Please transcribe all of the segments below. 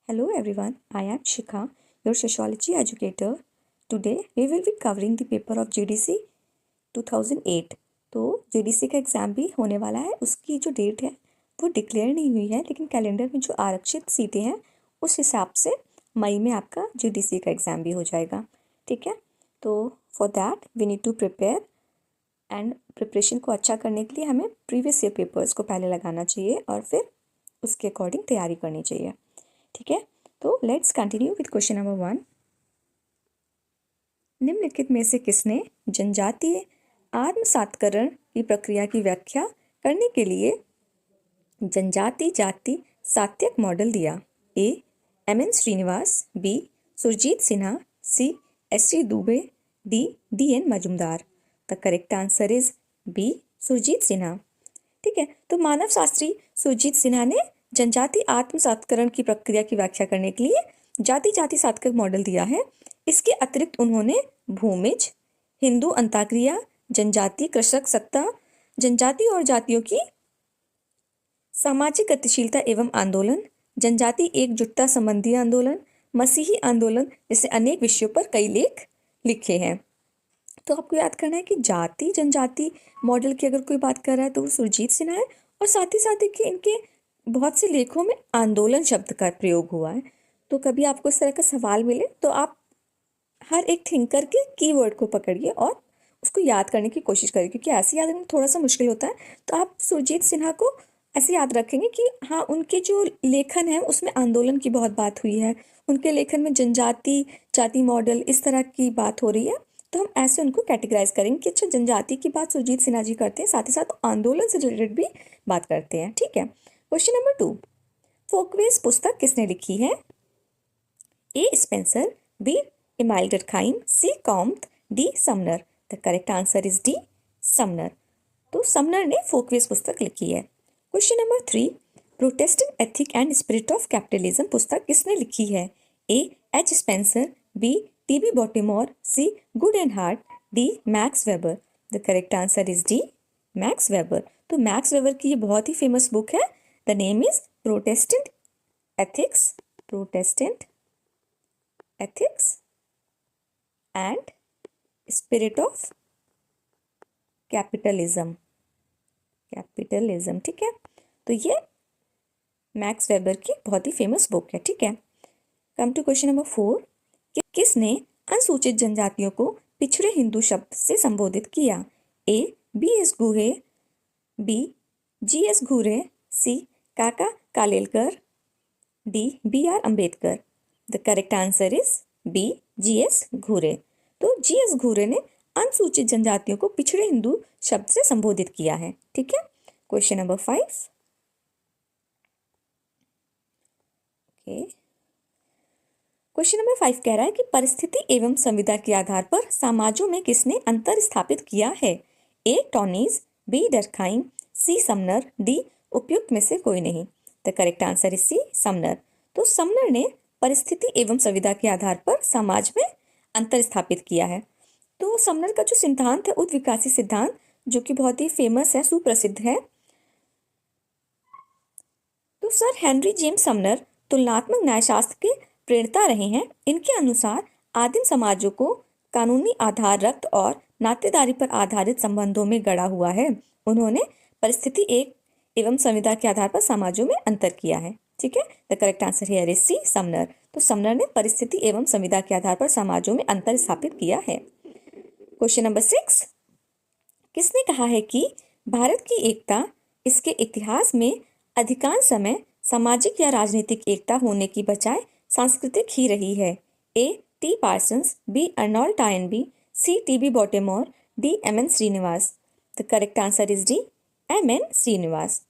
Hello everyone, I am Shikha, your sociology educator. Today we will be covering the paper of GDC 2008. तो GDC का exam भी होने वाला है। उसकी जो डेट है वो डिक्लेयर नहीं हुई है, लेकिन कैलेंडर में जो आरक्षित सीटें हैं उस हिसाब से मई में आपका GDC का एग्ज़ाम भी हो जाएगा। ठीक है, तो for that we need to prepare and preparation को अच्छा करने के लिए हमें प्रीवियस ईयर पेपर्स को पहले लगाना चाहिए और फिर उसके अकॉर्डिंग तैयारी करनी चाहिए। ठीक है, तो let's continue with question number 1। निम्नलिखित में से किसने जनजातीय आत्मसातकरण की प्रक्रिया की व्याख्या करने के लिए जनजाति जाति सात्यक मॉडल दिया? A M N. Srinivas, B Surajit Sinha, C S T. Dube, D D N. Majumdar. The correct answer is B Surajit Sinha. ठीक है, तो मानव शास्त्री सुरजीत सिन्हा ने जनजाति आत्मसातकरण की प्रक्रिया की व्याख्या करने के लिए जाति जाति सातक मॉडल दिया है। इसके अतिरिक्त उन्होंने भूमिज, हिंदू अंताक्रिया, जनजाति कृषक सत्ता, जनजाति और जातियों की सामाजिक गतिशीलता एवं आंदोलन, जनजाति एकजुटता संबंधी आंदोलन, मसीही आंदोलन जैसे अनेक विषयों पर कई लेख लिखे हैं। तो आपको याद करना है कि जाति जनजाति मॉडल की अगर कोई बात कर रहा है तो वो सुरजीत सिन्हा है, और साथ ही साथ देखिए इनके बहुत से लेखों में आंदोलन शब्द का प्रयोग हुआ है। तो कभी आपको इस तरह का सवाल मिले तो आप हर एक थिंकर के कीवर्ड को पकड़िए और उसको याद करने की कोशिश करिए, क्योंकि ऐसे याद करना थोड़ा सा मुश्किल होता है। तो आप सुरजीत सिन्हा को ऐसे याद रखेंगे कि हाँ, उनके जो लेखन है उसमें आंदोलन की बहुत बात हुई है, उनके लेखन में जनजाति जाति मॉडल इस तरह की बात हो रही है। तो हम ऐसे उनको कैटेगराइज करेंगे कि अच्छा, जनजाति की बात सुरजीत सिन्हा जी करते हैं, साथ ही साथ आंदोलन से रिलेटेड भी बात करते हैं। ठीक है, क्वेश्चन नंबर 2। फोकवेज पुस्तक किसने लिखी है? A Spencer, B Emile Durkheim, C Comte, D Sumner. The correct answer is D Sumner. तो समनर ने फोकवेज पुस्तक लिखी है। Question number 3। Protestant ethic and spirit of capitalism पुस्तक किसने लिखी है? A H Spencer, B T B. Bottomore, C Goode and Hatt, D Max Weber. The correct answer is D Max Weber. तो मैक्स वेबर की ये बहुत ही फेमस बुक है। The name is Protestant ethics and spirit of capitalism. ठीक है, तो ये मैक्स वेबर की बहुत ही फेमस बुक है। ठीक है, कम टू क्वेश्चन नंबर 4। किसने अनुसूचित जनजातियों को पिछड़े हिंदू शब्द से संबोधित किया? A B S. Guha, B G S. Ghurye, C Kaka Kalelkar, D B R. Ambedkar. The correct answer is B G S. Ghurye. तो जी.एस. घुरे ने अनुसूचित जनजातियों को पिछड़े हिंदू शब्द से संबोधित किया है। ठीक है, क्वेश्चन नंबर 5। क्वेश्चन नंबर 5 कह रहा है कि परिस्थिति एवं संविदा के आधार पर समाजों में किसने अंतर स्थापित किया है? A Tonnies, B Durkheim, C Sumner, D उपयुक्त में से कोई नहीं। The correct answer is C Sumner. तो समनर ने परिस्थिति एवं संविदा के आधार पर समाज में अंतर स्थापित किया है। तो समनर का जो सिद्धांत है उद्विकासी सिद्धांत, जो कि बहुत ही फेमस है, सुप्रसिद्ध है। तो सर हेनरी जेम्स समनर तुलनात्मक न्यायशास्त्र के प्रेरणा रहे हैं। इनके अनुसार आदिम समाजों को कानूनी आधार रक्त और नातेदारी पर आधारित संबंधों में गढ़ा हुआ है। उन्होंने परिस्थिति एक एवं संविदा के आधार पर समाजों में अंतर किया है। ठीक है, the correct answer here is C Sumner. तो समनर ने परिस्थिति एवं संविदा के आधार पर समाजों में अंतर स्थापित किया है। Question number 6। किसने कहा है कि भारत की एकता इसके इतिहास में अधिकांश समय सामाजिक या राजनीतिक एकता होने की बजाय सांस्कृतिक ही रही है? A T Parsons, B Arnold Toynbee, C T B. Bottomore, D M N. Srinivas. The correct answer is D M N. Srinivas.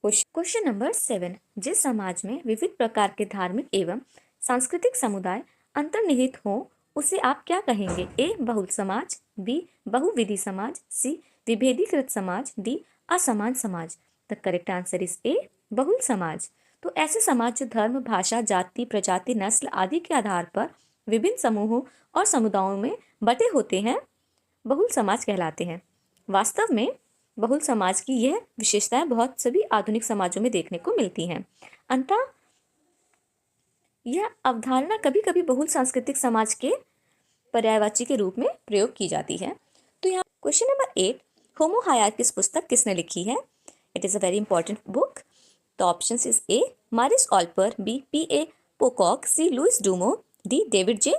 Question number 7। जिस समाज में विविध प्रकार के धार्मिक एवं सांस्कृतिक समुदाय अंतर्निहित हो उसे आप क्या कहेंगे? ए बहुल समाज, बी बहुविधि समाज, सी विभेदीकृत समाज, डी असमान समाज। द करेक्ट आंसर इज ए बहुल समाज। तो ऐसे समाज जो धर्म, भाषा, जाति, प्रजाति, नस्ल आदि के आधार पर विभिन्न समूहों और समुदायों में बटे होते हैं बहुल समाज कहलाते हैं। वास्तव में बहुल समाज की यह विशेषताएं बहुत सभी आधुनिक समाजों में देखने को मिलती हैं। अंततः यह अवधारणा कभी कभी बहुल सांस्कृतिक समाज के पर्यायवाची के रूप में प्रयोग की जाती है। तो यहाँ क्वेश्चन नंबर 8, होमो हायरार्किस पुस्तक किसने लिखी है? It is a very important book. The options is A Morris Opler, B P.A. Pocock, C Louis Dumont, D David J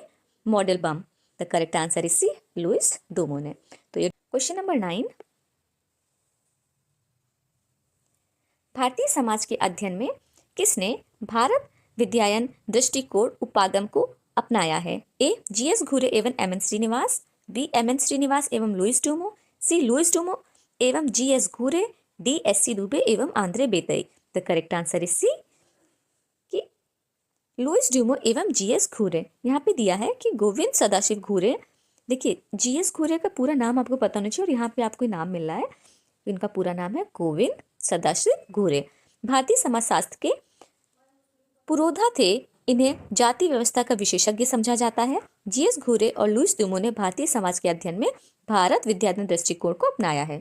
Mandelbaum. The correct answer is C Louis Dumont ने। तो ये question number 9, Bharatiya Samaj के अध्ययन में किसने भारत विद्यायन दृष्टिकोण उपागम को अपनाया है? ए G.S. घुरे एवं M.N. Srinivas, B M.N. Srinivas एवं Louis Dumont, C Louis Dumont एवं G.S. Ghurye, D S.C. Dube एवं Andre Beteille. The correct answer is C कि लुइस डूमो एवं G.S. घुरे। यहाँ पे दिया है कि गोविंद सदाशिव घुरे। देखिए G.S. घुरे का पूरा नाम आपको पता होना चाहिए और यहाँ पे आपको नाम मिल रहा है, इनका पूरा नाम है गोविंद सदाशिव घुरे। भारतीय समाजशास्त्र के पुरोधा थे, इन्हें जाति व्यवस्था का विशेषज्ञ समझा जाता है। G.S. घुरे और लुइस डूमो ने भारतीय समाज के अध्ययन में भारत विद्यायन दृष्टिकोण को अपनाया है।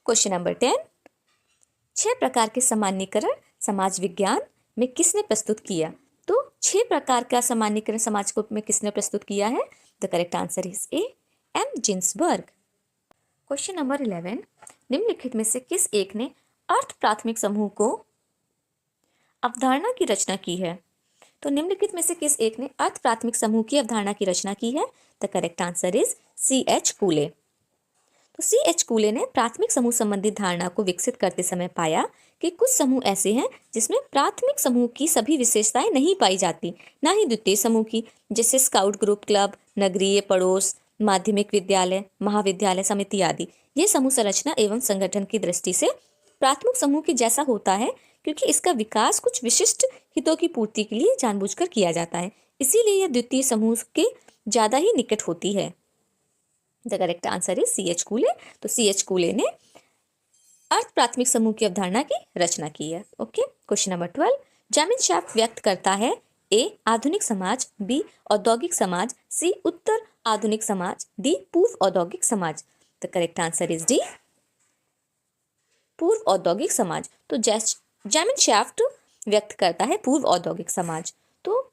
क्वेश्चन नंबर 10, 6 प्रकार के सामान्यीकरण समाज विज्ञान में किसने प्रस्तुत किया? तो 6 प्रकार का सामान्यीकरण समाज को में किसने प्रस्तुत किया है? The correct answer is A M. Ginsburg. Question number 11, निम्नलिखित में से किस एक ने अर्थ प्राथमिक समूह को अवधारणा की रचना की है? तो निम्नलिखित में से किस एक ने अर्थ प्राथमिक समूह की अवधारणा की रचना की है? The correct answer is C.H. कूले। तो C.H. कूले ने प्राथमिक समूह संबंधी धारणा को विकसित करते समय पाया कि कुछ समूह ऐसे हैं जिसमें प्राथमिक समूह की सभी विशेषताएं नहीं पाई जाती, ना ही द्वितीय समूह की, जैसे स्काउट ग्रुप, क्लब, नगरीय पड़ोस, माध्यमिक विद्यालय, महाविद्यालय समिति आदि। ये समूह संरचना एवं संगठन की दृष्टि से प्राथमिक समूह के जैसा होता है, क्योंकि इसका विकास कुछ विशिष्ट हितों की पूर्ति के लिए जानबूझकर किया जाता है, इसीलिए यह द्वितीय समूह के ज्यादा ही निकट होती है। The correct answer is C.H. कूले। तो C.H. कूले ने अर्थ प्राथमिक समूह की अवधारणा की रचना की है। Okay, question number 12, Jaimin shaft व्यक्त करता है ए आधुनिक समाज, बी औद्योगिक समाज, सी उत्तर आधुनिक समाज, डी पूर्व औद्योगिक समाज। The correct answer is D पूर्व औद्योगिक समाज। तो जैमिन शैफ्ट व्यक्त करता है पूर्व औद्योगिक समाज। तो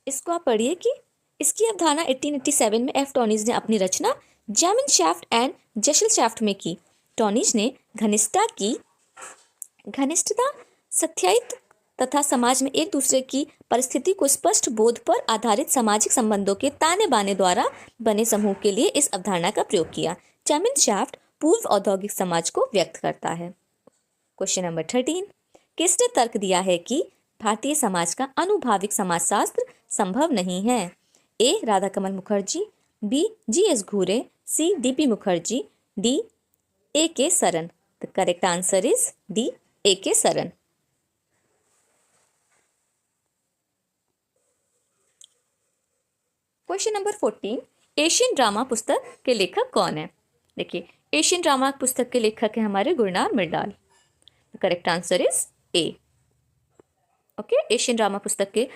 इसको आप पढ़िए कि इसकी अवधारणा 1887 में F. टॉनिज ने अपनी रचना जैमिन शैफ्ट एंड जेशल शैफ्ट में की। टॉनिज ने घनिष्ठता, सत्यायित तथा समाज में एक दूसरे की परिस्थिति को स्पष्ट बोध पर आधारित सामाजिक संबंधों के ताने बाने द्वारा बने समूह के लिए इस अवधारणा का प्रयोग किया। जैमिन शैफ्ट पूर्व औद्योगिक समाज को व्यक्त करता है। क्वेश्चन नंबर 13, किसने तर्क दिया है कि भारतीय समाज का अनुभाविक समाजशास्त्र संभव नहीं है? ए राधाकमल मुखर्जी, बी G.S. घुरे, सी D.P. Mukherjee, D A.K. Saran. The correct answer is D A.K. Saran. Question number 14, Asian drama पुस्तक के लेखक कौन है? देखिए, एशियन ड्रामा पुस्तक के लेखक है हमारे Gunnar Myrdal. The correct answer is A. Okay, Asian drama पुस्तक के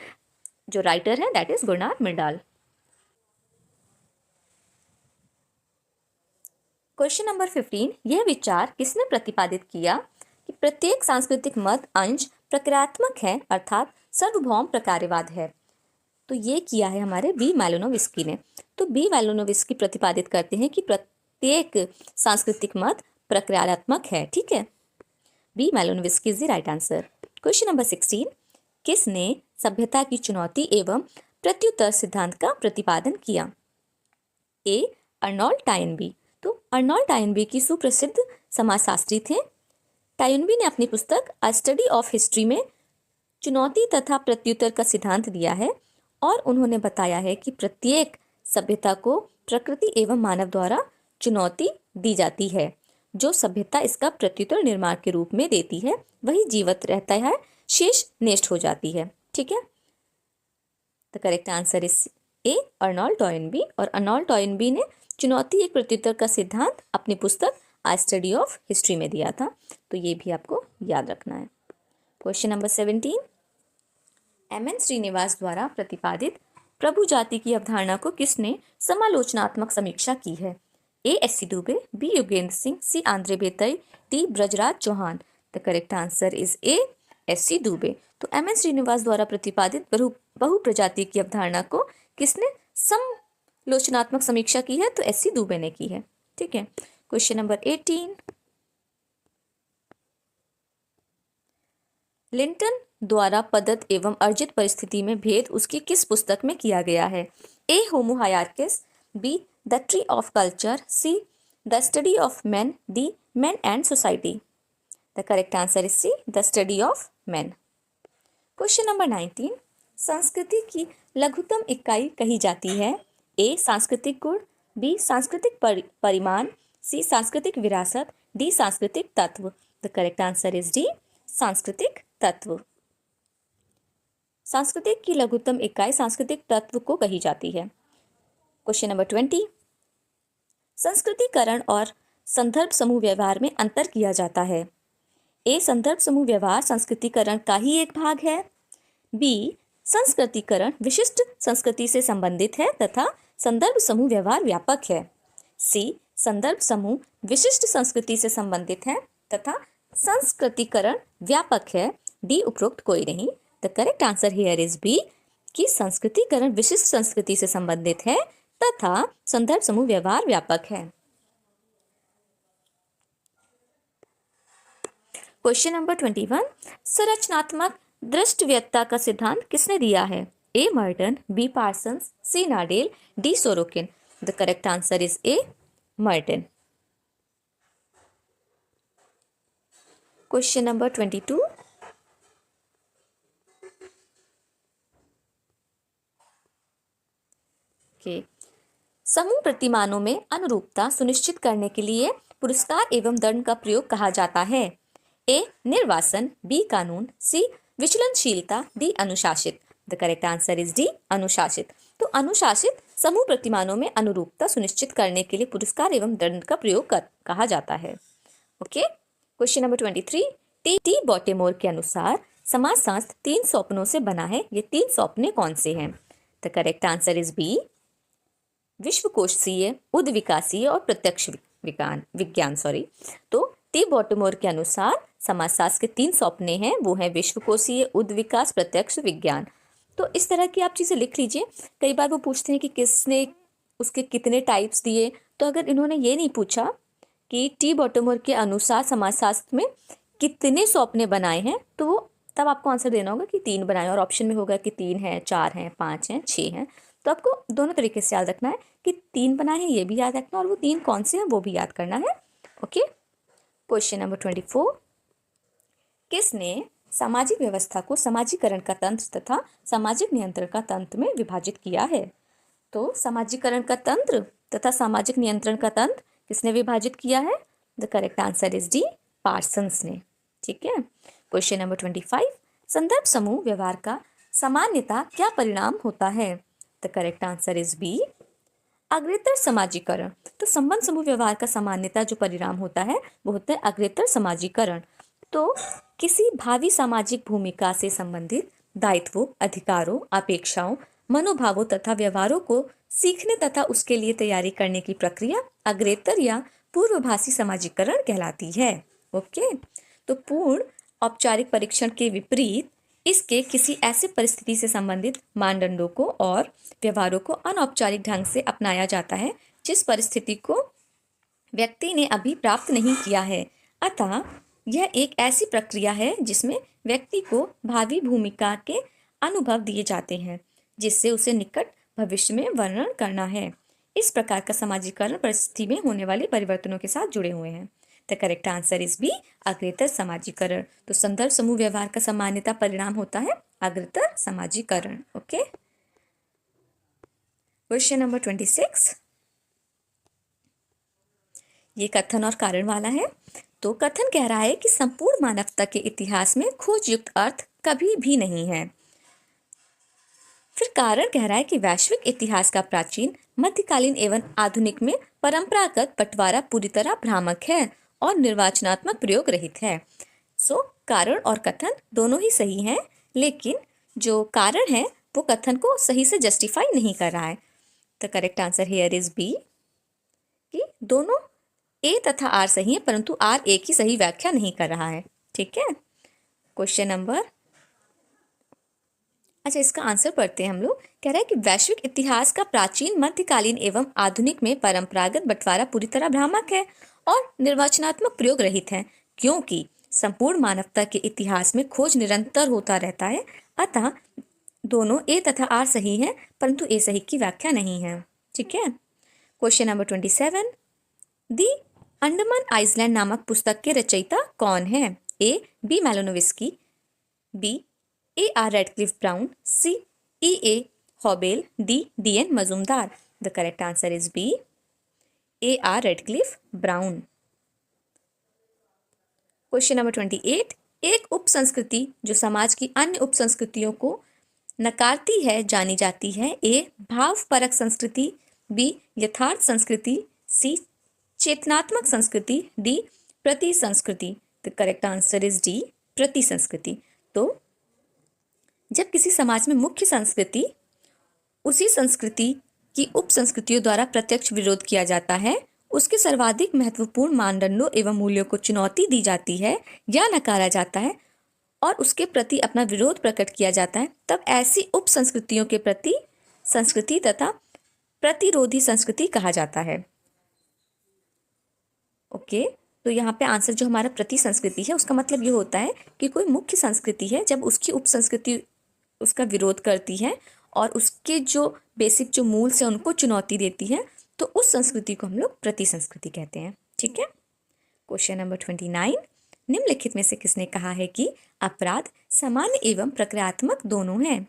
जो राइटर है that is Gunnar Myrdal. Question number 15, यह विचार किसने प्रतिपादित किया कि प्रत्येक सांस्कृतिक मत अंश प्रक्रियात्मक है, अर्थात सार्वभौम प्रकार्यवाद है? तो ये किया है हमारे बी मैलोनोविस्की ने। तो बी मैलोनोविस्की प्रतिपादित करते हैं कि प्रत्येक सांस्कृतिक मत प्रक्रियात्मक है। ठीक है, B Malinowski is the right answer. Question number 16, किसने सभ्यता की चुनौती एवं प्रत्युत्तर सिद्धांत का प्रतिपादन किया? ए अर्नोल्ड टायनबी। तो अर्नोल्ड टायनबी की सुप्रसिद्ध समाजशास्त्री थे। टायनबी ने अपनी पुस्तक अ स्टडी ऑफ हिस्ट्री में चुनौती तथा प्रत्युत्तर का सिद्धांत दिया है और उन्होंने बताया है कि प्रत्येक सभ्यता को प्रकृति एवं मानव द्वारा चुनौती दी जाती है। जो सभ्यता इसका प्रत्युत्तर निर्माण के रूप में देती है वही जीवित रहता है, शेष नष्ट हो जाती है। ठीक है, the correct answer is A Arnold Toynbee. और अर्नोल्ड टॉयनबी ने चुनौती एक प्रत्युत्तर का सिद्धांत अपनी पुस्तक आ स्टडी ऑफ हिस्ट्री में दिया था। तो ये भी आपको याद रखना है। Question number 17, M.N. श्रीनिवास द्वारा प्रतिपादित प्रभु जाति की अवधारणा को किसने समालोचनात्मक समीक्षा की है? A S.C. Dubey, B Yogendra Singh, C Andre Beteille, D Brajraj Chauhan. The correct answer is A S C. Dubey. तो एम.एन. श्रीनिवास द्वारा प्रतिपादित बहुप्रजातीय की अवधारणा को किसने समालोचनात्मक समीक्षा की है? तो एस.सी. दुबे ने की है। ठीक है। क्वेश्चन नंबर 18, लिंटन द्वारा पदत एवं अर्जित परिस्थिति में भेद उसकी किस पुस्तक में किया गया है? A. Homo hierarchicus, B. The tree of culture, C. The study of man, D. Man and society. The correct answer is C, the study of man. Question number 19, संस्कृति की लघुतम इकाई कही जाती है? ए. सांस्कृतिक गुण, बी. सांस्कृतिक परिमाण, सी. सांस्कृतिक विरासत, डी. सांस्कृतिक तत्व। The correct answer is D, सांस्कृतिक तत्व। सांस्कृतिक की लघुतम इकाई सांस्कृतिक तत्व को कही जाती है। क्वेश्चन नंबर 20, संस्कृतिकरण और संदर्भ समूह व्यवहार में अंतर किया जाता है? ए. संदर्भ समूह व्यवहार संस्कृतिकरण का ही एक भाग है, बी. संस्कृतिकरण विशिष्ट संस्कृति से संबंधित है तथा संदर्भ समूह व्यवहार व्यापक है, सी. संदर्भ समूह विशिष्ट संस्कृति से संबंधित है तथा संस्कृतिकरण व्यापक है, डी. उपरोक्त कोई नहीं। The correct answer here is B, कि संस्कृतिकरण विशिष्ट संस्कृति से संबंधित है तथा संदर्भ समूह व्यवहार व्यापक है। क्वेश्चन नंबर 21, संरचनात्मक दृष्टव्यता का सिद्धांत किसने दिया है? A. Merton, B. Parsons, C. Nadel, D. Sorokin. The correct answer is A. Merton. Question number 22, समूह प्रतिमानों में अनुरूपता सुनिश्चित करने के लिए पुरस्कार एवं दंड का प्रयोग कहा जाता है? ए. निर्वासन, बी. कानून, सी. विचलनशीलता, डी. अनुशासित। The correct answer is D. अनुशासित। तो अनुशासित समूह प्रतिमानों में अनुरूपता सुनिश्चित करने के लिए पुरस्कार एवं दंड का प्रयोग कहा जाता है। ओके। क्वेश्चन नंबर 23, टी बॉटेमोर के अनुसार समाजशास्त्र 3 सौंपनों से बना है। ये 3 सौंपने कौन से हैं? The correct answer is B, विश्वकोशीय, उद्विकासीय और प्रत्यक्ष विज्ञान। तो टी बॉटेमोर के अनुसार समाजशास्त्र के 3 सौंपने हैं, वो हैं विश्वकोशीय, उद्विकास, प्रत्यक्ष विज्ञान। तो इस तरह की आप चीज़ें लिख लीजिए। कई बार वो पूछते हैं कि किसने उसके कितने टाइप्स दिए, तो अगर इन्होंने ये नहीं पूछा कि टी बॉटेमोर के अनुसार समाजशास्त्र में कितने सौंपने बनाए हैं, तो वो तब आपको आंसर देना होगा कि 3 बनाए, और ऑप्शन में होगा कि 3 हैं, 4 हैं, 5 हैं, 6 हैं। तो आपको दोनों तरीके से याद रखना है कि 3 बनाए हैं, ये भी याद रखना, और वो 3 कौन से हैं वो भी याद करना है। ओके। क्वेश्चन नंबर 24, किसने सामाजिक व्यवस्था को समाजीकरण का तंत्र तथा सामाजिक नियंत्रण का तंत्र में विभाजित किया है? तो समाजीकरण का तंत्र तथा सामाजिक नियंत्रण का तंत्र किसने विभाजित किया है? The correct answer is D, Parsons ने। ठीक है। क्वेश्चन नंबर 25, संदर्भ समूह व्यवहार का सामान्यता क्या परिणाम होता है? The correct answer is B, अग्रेतर समाजीकरण। तो संबंध समूह व्यवहार का सामान्यता जो परिणाम होता है वो होता है अग्रेतर समाजीकरण। तो किसी भावी सामाजिक भूमिका से संबंधित दायित्वों, अधिकारों, अपेक्षाओं, मनोभावों तथा व्यवहारों को सीखने तथा उसके लिए तैयारी करने की प्रक्रिया अग्रेतर या पूर्वभाषी समाजीकरण कहलाती है। ओके। तो पूर्ण औपचारिक परीक्षण के विपरीत इसके किसी ऐसे परिस्थिति से संबंधित मानदंडों को और व्यवहारों को अनौपचारिक ढंग से अपनाया जाता है जिस परिस्थिति को व्यक्ति ने अभी प्राप्त नहीं किया है। अतः यह एक ऐसी प्रक्रिया है जिसमें व्यक्ति को भावी भूमिका के अनुभव दिए जाते हैं जिससे उसे निकट भविष्य में वर्णन करना है। इस प्रकार का समाजीकरण परिस्थिति में होने वाले परिवर्तनों के साथ जुड़े हुए हैं। The correct answer is B, अग्रेतर समाजीकरण। तो संदर्भ समूह व्यवहार का सामान्यता परिणाम होता है अग्रेतर समाजीकरण। ओके। क्वेश्चन नंबर 26, ये कथन और कारण वाला है। तो कथन कह रहा है कि संपूर्ण मानवता के इतिहास में खोज युक्त अर्थ कभी भी नहीं है। फिर कारण कह रहा है कि वैश्विक इतिहास का प्राचीन, मध्यकालीन एवं आधुनिक में परंपरागत बंटवारा पूरी तरह भ्रामक है और निर्वाचनात्मक प्रयोग रहित है। सो कारण और कथन दोनों ही सही हैं, लेकिन जो कारण है वो कथन को सही से जस्टिफाई नहीं कर रहा है। The correct answer here is B, कि दोनों ए तथा आर सही है परंतु आर ए की सही व्याख्या नहीं कर रहा है। ठीक है। क्वेश्चन नंबर, अच्छा इसका आंसर पढ़ते हैं हम लोग। कह रहा है कि वैश्विक इतिहास का प्राचीन, मध्यकालीन एवं आधुनिक में परंपरागत बंटवारा पूरी तरह भ्रामक है और निर्वचनात्मक प्रयोग रहित है, क्योंकि संपूर्ण मानवता के इतिहास में खोज निरंतर होता रहता है। अतः दोनों ए तथा आर सही है, परंतु ए सही की व्याख्या नहीं है। ठीक है। Question number 27, the Andaman island नामक पुस्तक के रचयिता कौन है? A B Malinowski, B A R Radcliffe Brown, C E A Hoebel, D D N Majumdar. The correct answer is B A R Radcliffe Brown. Question number 28, एक उप संस्कृति जो समाज की अन्य उप संस्कृतियों को नकारती है जानी जाती है। ए भावपरक संस्कृति, बी यथार्थ संस्कृति, सी चेतनात्मक संस्कृति, डी प्रति संस्कृति। The correct answer is D प्रति संस्कृति। तो जब किसी समाज में मुख्य संस्कृति उसी संस्कृति की उप संस्कृतियों द्वारा प्रत्यक्ष विरोध किया जाता है, उसके सर्वाधिक महत्वपूर्ण मानदंडों एवं मूल्यों को चुनौती दी जाती है या नकारा जाता है और उसके प्रति अपना विरोध प्रकट किया जाता है, तब ऐसी उप संस्कृतियों के प्रति संस्कृति तथा प्रतिरोधी संस्कृति कहा जाता है। ओके, तो यहाँ पे आंसर जो हमारा प्रति संस्कृति है उसका मतलब ये होता है कि कोई मुख्य संस्कृति है, जब उसकी उप संस्कृति उसका विरोध करती है और उसके जो बेसिक जो मूल से उनको चुनौती देती है, तो उस संस्कृति को हम लोग प्रति संस्कृति कहते हैं। ठीक है। क्वेश्चन नंबर 29, निम्नलिखित में से किसने कहा है कि अपराध सामान्य एवं प्रक्रियात्मक दोनों हैं?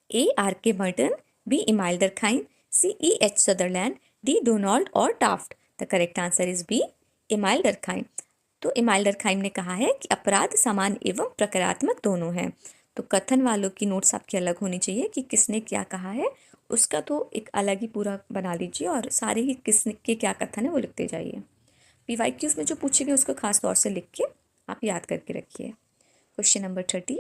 A R K Burton, B Emile Durkheim, C E H Sutherland, D Donald और Taft. The correct answer is B Emile Durkheim. तो इमाइल डर्कहाइम ने कहा है कि अपराध सामान्य एवं प्रक्रियात्मक दोनों हैं। तो कथन वालों की नोट्स आपकी अलग होनी चाहिए कि किसने क्या कहा है, उसका तो एक अलग ही पूरा बना लीजिए और सारे ही किसने के क्या कथन है वो लिखते जाइए। पीवाईक्यूज में जो पूछेंगे उसको खास तौर से लिख के आप याद करके रखिए। क्वेश्चन नंबर 30,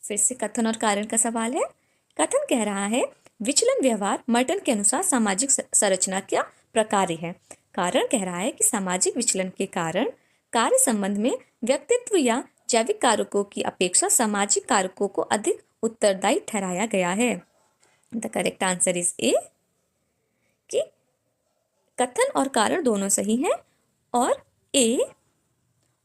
फिर से कथन और कारण का सवाल है। कथन कह रहा है विचलन व्यवहार मर्टन के अनुसार सामाजिक संरचना का प्रकार है। कारण कह रहा है कि सामाजिक विचलन के कारण कार्य संबंध में व्यक्तित्व या जैविक कारकों की अपेक्षा सामाजिक कारकों को अधिक उत्तरदायी ठहराया गया है। द करेक्ट आंसर इज ए कि कथन और कारण दोनों सही हैं और ए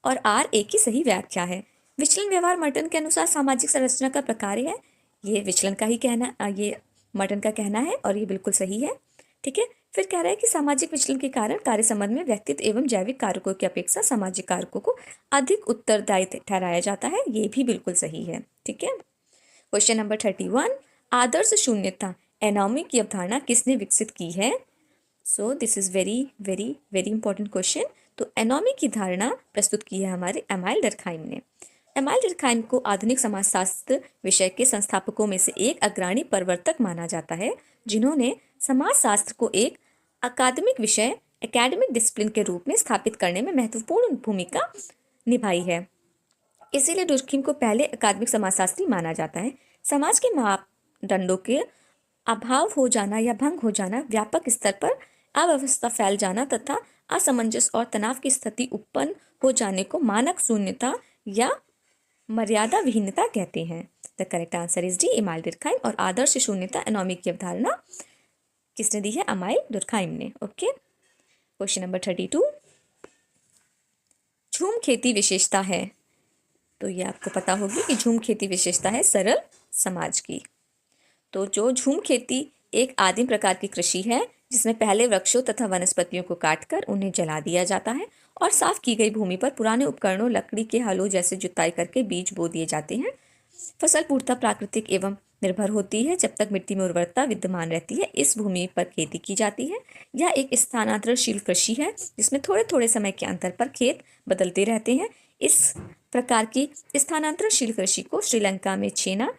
और आर ए की सही व्याख्या है। विचलन व्यवहार मर्टन के अनुसार सामाजिक संरचना का प्रकार है, ये विचलन का ही कहना, ये मर्टन का कहना है और ये बिल्कुल सही है। ठीक है। फिर कह रहा है कि सामाजिक विचलन के कारण कार्य संबंध में व्यक्तित्व एवं जैविक कारकों की अपेक्षा सामाजिक कारकों को अधिक उत्तरदायी ठहराया जाता है, ये भी बिल्कुल सही है। ठीक है। क्वेश्चन नंबर 31, आदर्श शून्यता एनोमी की अवधारणा किसने विकसित की है? So this is very very very important question. तो एनोमी की धारणा प्रस्तुत की है हमारे इमाइल डर्कहाइम ने। इमाइल डर्कहाइम को आधुनिक समाजशास्त्र विषय के संस्थापकों में से एक अग्रणी प्रवर्तक माना जाता है, जिन्होंने समाजशास्त्र को एक अकादमिक विषय, एकेडमिक डिसिप्लिन के रूप में स्थापित करने में महत्वपूर्ण भूमिका निभाई है। इसीलिए डुर्कheim को पहले अकादमिक समाजशास्त्री माना जाता है। समाज के मापदंडों के अभाव हो जाना या भंग हो जाना, व्यापक स्तर पर अव्यवस्था फैल जाना तथा असमंजस और तनाव की स्थिति उत्पन्न हो जाने को मानक शून्यता या मर्यादा विहीनता कहते हैं। The correct answer is D Emile Durkheim. और आदर्श शून्यता एनोमी की अवधारणा किसने दी है? इमाइल डुर्कheim ने। ओके। क्वेश्चन नंबर 32, झूम खेती विशेषता है। तो ये आपको पता होगी कि झूम खेती विशेषता है सरल समाज की। तो जो झूम खेती एक आदिम प्रकार की कृषि है, जिसमें पहले वृक्षों तथा वनस्पतियों को काटकर उन्हें जला दिया जाता है और साफ की गई भूमि पर पुराने उपकरणों, लकड़ी के हलों जैसे जुताई करके बीज बो दिए जाते हैं। फसल पूर्णतः प्राकृतिक एवं निर्भर होती है। जब तक मिट्टी में उर्वरता विद्यमान रहती है, इस भूमि पर खेती की जाती है। यह एक स्थानांतरणशील कृषि है, जिसमें थोड़े थोड़े समय के अंतर पर खेत बदलते रहते हैं। इस प्रकार की स्थानांतरणशील कृषि को श्रीलंका में छेना,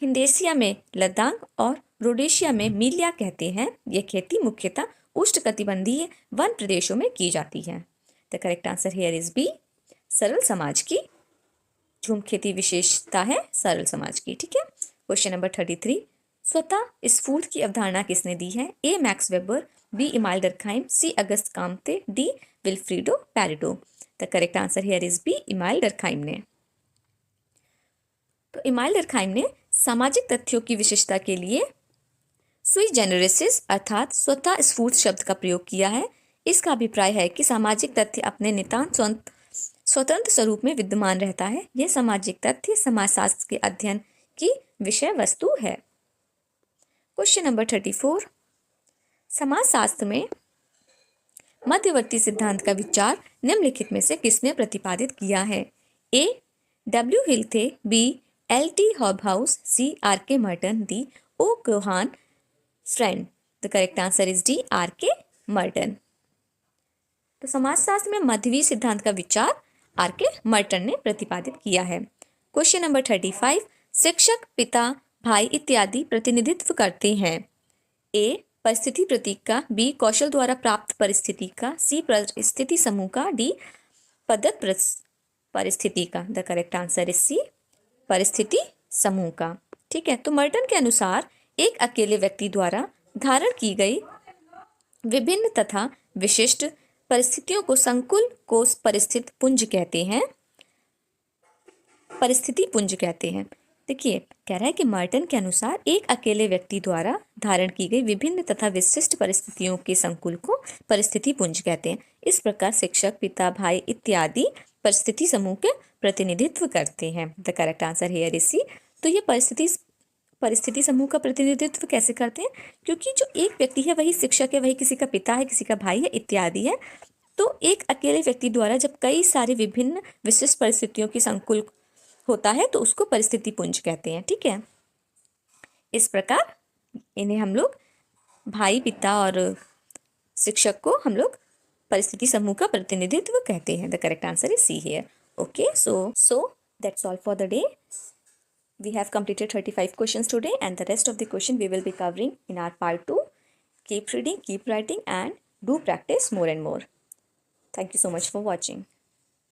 हिंदेशिया में लद्दाख और रोडेशिया में मीलिया कहते हैं। यह खेती मुख्यतः उष्णकटिबंधीय वन प्रदेशों में की जाती है। The correct answer here is B, सरल समाज की झूम खेती विशेषता है सरल समाज की। ठीक है। क्वेश्चन नंबर 33, स्वतः स्फूर्त की अवधारणा किसने दी है? A Max Weber, B Emile Durkheim, C Auguste Comte, D Vilfredo Pareto. The correct answer here is B, Emile Durkheim ने। तो इमाइल डर्कहाइम ने सामाजिक तथ्यों की विशेषता के लिए सुई जेनेरिसिस अर्थात स्वतः स्फूर्त शब्द का प्रयोग किया है। इसका अभिप्राय है कि सामाजिक तथ्य अपने नितांत स्वतंत्र स्वरूप में विद्यमान रहता है। यह सामाजिक तथ्य समाजशास्त्र के अध्ययन की विषय वस्तु है। क्वेश्चन नंबर 34, समाजशास्त्र में मध्यवर्ती सिद्धांत का विचार निम्नलिखित में से किसने प्रतिपादित किया है? ए. डब्ल्यू हिल थे, B. L T Hobhouse, C. R K Merton, D. O Cohan friend. The correct answer is D, R K Merton. तो समाजशास्त्र में मध्यवर्ती सिद्धांत का विचार आर के मर्टन ने प्रतिपादित किया है। क्वेश्चन नंबर 35, शिक्षक, पिता, भाई इत्यादि प्रतिनिधित्व करते हैं। ए. परिस्थिति प्रतीक का, बी. कौशल द्वारा प्राप्त परिस्थिति का, सी. परिस्थिति समूह का, डी. पद्धत परिस्थिति का। The correct answer is C, परिस्थिति समूह का। ठीक है, तो मर्टन के अनुसार एक अकेले व्यक्ति द्वारा धारण की गई विभिन्न तथा विशिष्ट परिस्थितियों को संकुल को परिस्थिति पुंज कहते हैं, परिस्थिति पुंज कहते हैं। देखिए, कह रहा है कि मर्टन के अनुसार एक अकेले व्यक्ति द्वारा धारण की गई विभिन्न तथा विशिष्ट परिस्थितियों के संकुल को परिस्थिति पुंज कहते हैं। इस प्रकार शिक्षक, पिता, भाई इत्यादि परिस्थिति समूह के प्रतिनिधित्व करते हैं। The correct answer here is C. तो ये परिस्थिति समूह का प्रतिनिधित्व कैसे करते हैं? क्योंकि जो एक व्यक्ति है वही शिक्षक है, वही किसी का पिता है, किसी का भाई है इत्यादि है। तो एक अकेले व्यक्ति द्वारा जब कई सारे विभिन्न विशिष्ट परिस्थितियों की संकुल होता है तो उसको परिस्थिति पुंज कहते हैं। ठीक है, इस प्रकार इन्हें हम लोग भाई, पिता और शिक्षक को हम लोग परिस्थिति समूह का प्रतिनिधित्व कहते हैं। The correct answer is see here. Okay, so that's all for the day. We have completed 35 questions today, and the rest of the question we will be covering in our part 2. Keep reading, keep writing, and do practice more and more. Thank you so much for watching.